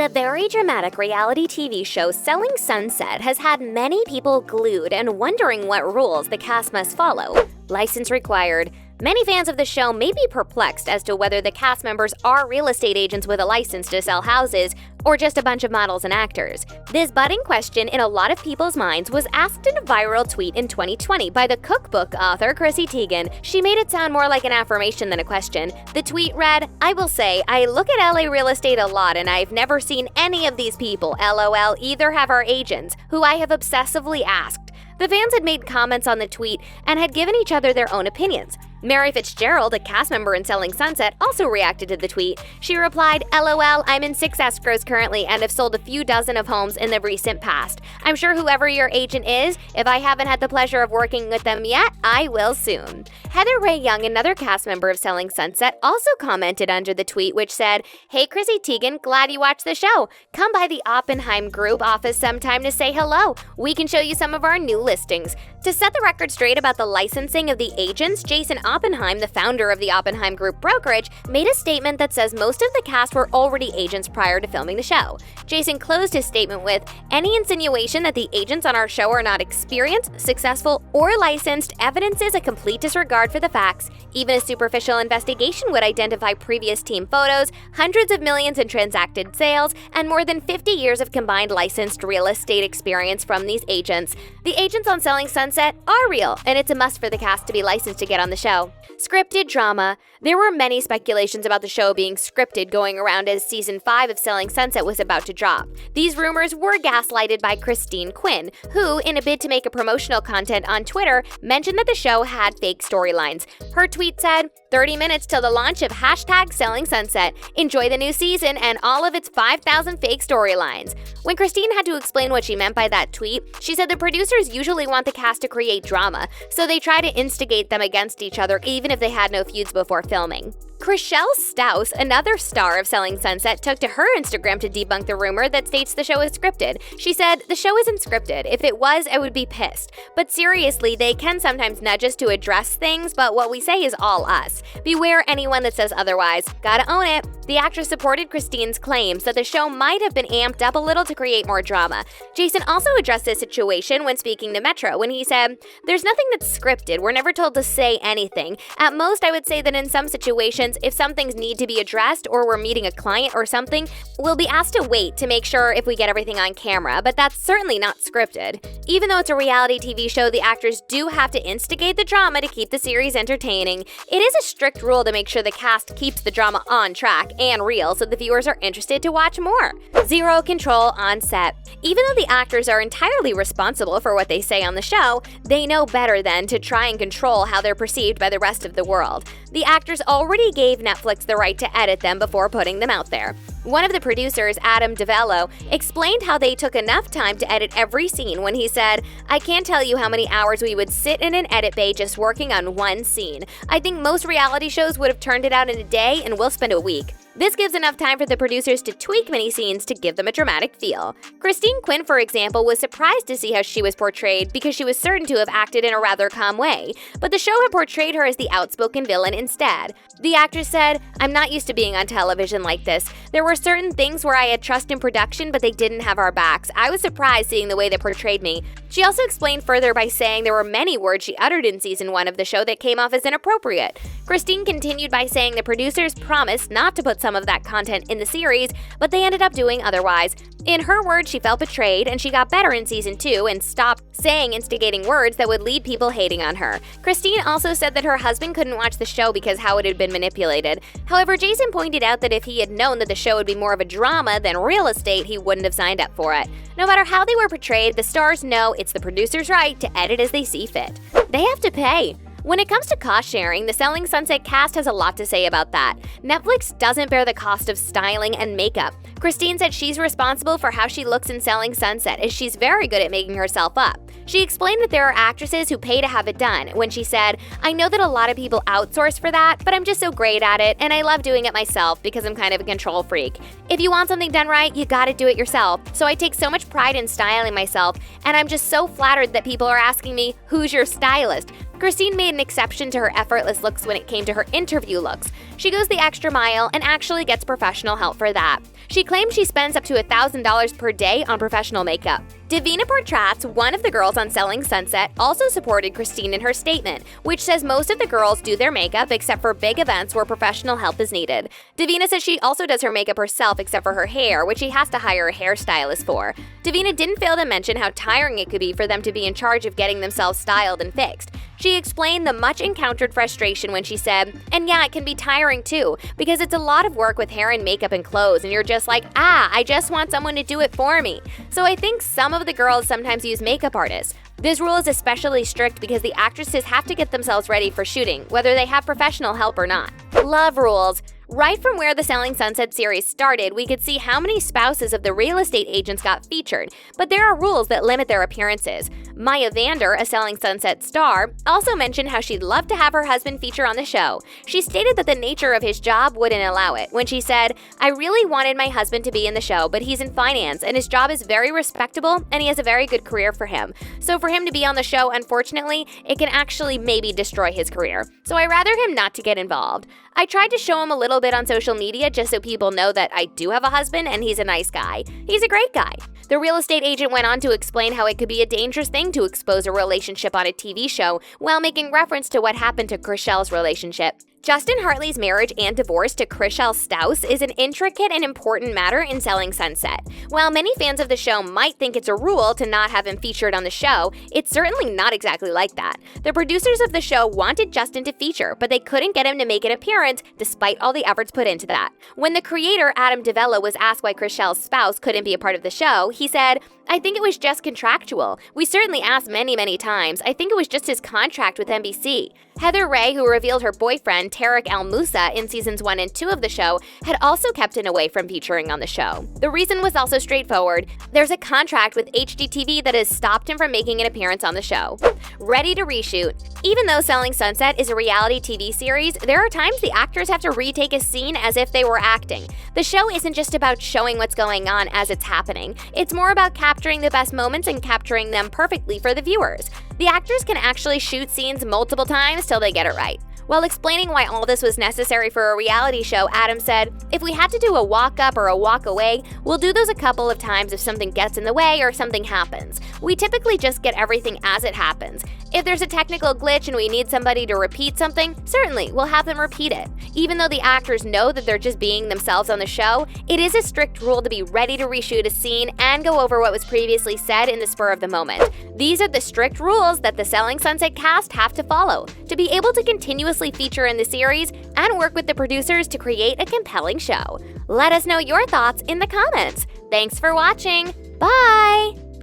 The very dramatic reality TV show Selling Sunset has had many people glued and wondering what rules the cast must follow. License required. Many fans of the show may be perplexed as to whether the cast members are real estate agents with a license to sell houses or just a bunch of models and actors. This budding question in a lot of people's minds was asked in a viral tweet in 2020 by the cookbook author Chrissy Teigen. She made it sound more like an affirmation than a question. The tweet read, "I will say, I look at LA real estate a lot and I've never seen any of these people, LOL, either have our agents, who I have obsessively asked." The fans had made comments on the tweet and had given each other their own opinions. Mary Fitzgerald, a cast member in Selling Sunset, also reacted to the tweet. She replied, "LOL, I'm in 6 escrows currently and have sold a few dozen of homes in the recent past. I'm sure whoever your agent is, if I haven't had the pleasure of working with them yet, I will soon." Heather Ray Young, another cast member of Selling Sunset, also commented under the tweet, which said, "Hey Chrissy Teigen, glad you watched the show. Come by the Oppenheim Group office sometime to say hello. We can show you some of our new listings." To set the record straight about the licensing of the agents, Jason Oppenheim, the founder of the Oppenheim Group brokerage, made a statement that says most of the cast were already agents prior to filming the show. Jason closed his statement with, "Any insinuation that the agents on our show are not experienced, successful, or licensed evidences a complete disregard for the facts. Even a superficial investigation would identify previous team photos, hundreds of millions in transacted sales, and more than 50 years of combined licensed real estate experience from these agents. The agents on Selling Sunset are real, and it's a must for the cast to be licensed to get on the show." Scripted drama. There were many speculations about the show being scripted going around as Season 5 of Selling Sunset was about to drop. These rumors were gaslighted by Christine Quinn, who, in a bid to make a promotional content on Twitter, mentioned that the show had fake storylines. Her tweet said, "30 minutes till the launch of #Selling Sunset. Enjoy the new season and all of its 5,000 fake storylines." When Christine had to explain what she meant by that tweet, she said the producers usually want the cast to create drama, so they try to instigate them against each other even if they had no feuds before filming. Chriselle Staus, another star of Selling Sunset, took to her Instagram to debunk the rumor that states the show is scripted. She said, "The show isn't scripted. If it was, I would be pissed. But seriously, they can sometimes nudge us to address things, but what we say is all us. Beware anyone that says otherwise. Gotta own it." The actress supported Christine's claims that the show might have been amped up a little to create more drama. Jason also addressed this situation when speaking to Metro, when he said, "There's nothing that's scripted. We're never told to say anything. At most, I would say that in some situations, if some things need to be addressed or we're meeting a client or something, we'll be asked to wait to make sure if we get everything on camera, but that's certainly not scripted." Even though it's a reality TV show, the actors do have to instigate the drama to keep the series entertaining. It is a strict rule to make sure the cast keeps the drama on track and real so the viewers are interested to watch more. Zero control on set. Even though the actors are entirely responsible for what they say on the show, they know better than to try and control how they're perceived by the rest of the world. The actors already gave Netflix the right to edit them before putting them out there. One of the producers, Adam DeVello, explained how they took enough time to edit every scene when he said, "I can't tell you how many hours we would sit in an edit bay just working on one scene. I think most reality shows would have turned it out in a day, and we'll spend a week. This gives enough time for the producers to tweak many scenes to give them a dramatic feel." Christine Quinn, for example, was surprised to see how she was portrayed because she was certain to have acted in a rather calm way, but the show had portrayed her as the outspoken villain instead. The actress said, "I'm not used to being on television like this. There were certain things where I had trust in production, but they didn't have our backs. I was surprised seeing the way they portrayed me." She also explained further by saying there were many words she uttered in Season 1 of the show that came off as inappropriate. Christine continued by saying the producers promised not to put some of that content in the series, but they ended up doing otherwise. In her words, she felt betrayed, and she got better in Season 2 and stopped saying instigating words that would lead people hating on her. Christine also said that her husband couldn't watch the show because how it had been manipulated. However, Jason pointed out that if he had known that the show would be more of a drama than real estate, he wouldn't have signed up for it. No matter how they were portrayed, the stars know it's the producer's right to edit as they see fit. They have to pay. When it comes to cost sharing, the Selling Sunset cast has a lot to say about that. Netflix doesn't bear the cost of styling and makeup. Christine said she's responsible for how she looks in Selling Sunset, as she's very good at making herself up. She explained that there are actresses who pay to have it done, when she said, "I know that a lot of people outsource for that, but I'm just so great at it, and I love doing it myself because I'm kind of a control freak. If you want something done right, you gotta do it yourself. So I take so much pride in styling myself, and I'm just so flattered that people are asking me, 'Who's your stylist?' Christine made an exception to her effortless looks when it came to her interview looks. She goes the extra mile and actually gets professional help for that. She claims she spends up to $1,000 per day on professional makeup. Davina Portratz, one of the girls on Selling Sunset, also supported Christine in her statement, which says most of the girls do their makeup except for big events where professional help is needed. Davina says she also does her makeup herself except for her hair, which she has to hire a hairstylist for. Davina didn't fail to mention how tiring it could be for them to be in charge of getting themselves styled and fixed. She explained the much encountered frustration when she said, "And yeah, it can be tiring too, because it's a lot of work with hair and makeup and clothes, and you're just like, I just want someone to do it for me." So I think some of the girls sometimes use makeup artists. This rule is especially strict because the actresses have to get themselves ready for shooting, whether they have professional help or not. Love rules. Right from where the Selling Sunset series started, we could see how many spouses of the real estate agents got featured, but there are rules that limit their appearances. Maya Vander, a Selling Sunset star, also mentioned how she'd love to have her husband feature on the show. She stated that the nature of his job wouldn't allow it, when she said, "I really wanted my husband to be in the show, but he's in finance, and his job is very respectable, and he has a very good career for him. So for him to be on the show, unfortunately, it can actually maybe destroy his career. So I rather him not to get involved. I tried to show him a little bit on social media just so people know that I do have a husband and he's a nice guy. He's a great guy." The real estate agent went on to explain how it could be a dangerous thing to expose a relationship on a TV show while making reference to what happened to Chrishell's relationship. Justin Hartley's marriage and divorce to Chrishell Stause is an intricate and important matter in Selling Sunset. While many fans of the show might think it's a rule to not have him featured on the show, it's certainly not exactly like that. The producers of the show wanted Justin to feature, but they couldn't get him to make an appearance despite all the efforts put into that. When the creator, Adam DeVella, was asked why Chrishell's spouse couldn't be a part of the show, he said, "I think it was just contractual. We certainly asked many times. I think it was just his contract with NBC." Heather Ray, who revealed her boyfriend, Tarek El Moussa, in seasons 1 and 2 of the show, had also kept him away from featuring on the show. The reason was also straightforward. There's a contract with HGTV that has stopped him from making an appearance on the show. Ready to reshoot. Even though Selling Sunset is a reality TV series, there are times the actors have to retake a scene as if they were acting. The show isn't just about showing what's going on as it's happening. It's more about capturing the best moments and capturing them perfectly for the viewers. The actors can actually shoot scenes multiple times till they get it right. While explaining why all this was necessary for a reality show, Adam said, "If we had to do a walk up or a walk away, we'll do those a couple of times if something gets in the way or something happens. We typically just get everything as it happens. If there's a technical glitch and we need somebody to repeat something, certainly we'll have them repeat it." Even though the actors know that they're just being themselves on the show, it is a strict rule to be ready to reshoot a scene and go over what was previously said in the spur of the moment. These are the strict rules that the Selling Sunset cast have to follow to be able to continuously feature in the series and work with the producers to create a compelling show. Let us know your thoughts in the comments. Thanks for watching. Bye!